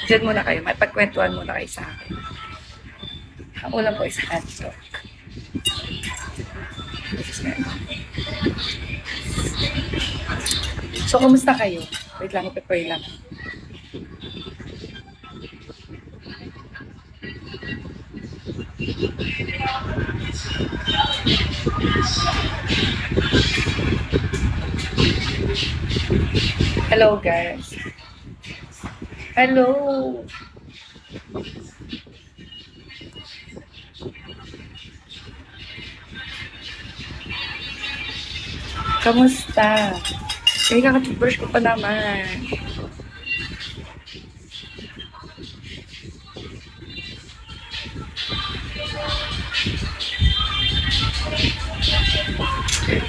Diyan muna kayo. May pagkwentuhan muna kayo sa akin. Ang ulam po is hotdog. So, kumusta kayo? Wait lang, ipipray lang. Hello, guys. Hello. Kamusta? Eh, kakatubrush ko pa naman.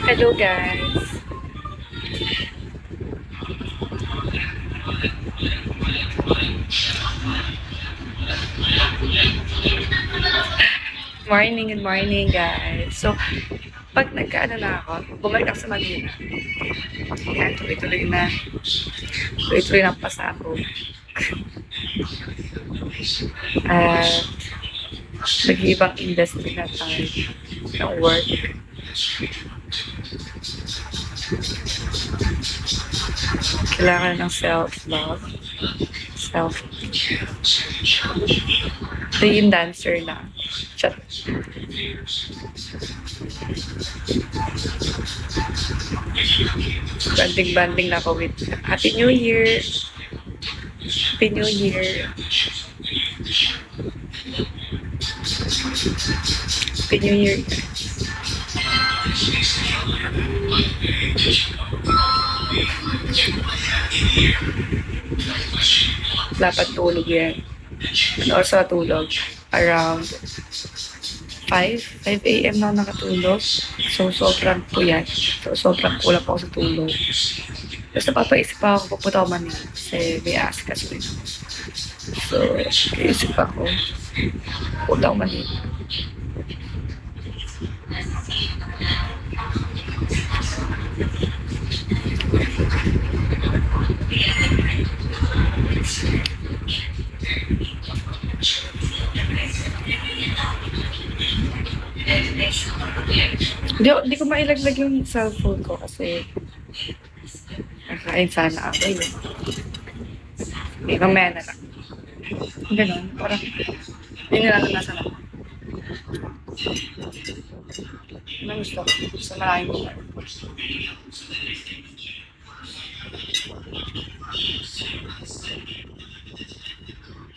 Hello, guys. Good morning, guys. So, pag nagkaano na ako, bumalik ako sa Manila. Yan, tuloy-tuloy na. Tuloy-tuloy na pasako. At, nag-iibang industry na tayo ng work. Kailangan ng self-love. Ito yung dancer na. Chat. Banding-banding na ako with Happy New Year! Happy New Year! Happy New Year! Dapat tulog yan. And also tulog around 5 a.m. na nakatulog. So, sobrang puyat. So, sobrang kulang po ako sa tulog. Tapos napapaisip pa ako, pupunta ako Manila. Kasi may askas rin ako. So, naisip ako, pupunta ako Manila. Di ko mailaglag yung cellphone ko kasi nakain sana ako yun. Hindi, mamaya na lang. Ganon, parang hindi nila nasa lang. Anong gusto ko? Sa maraming lugar.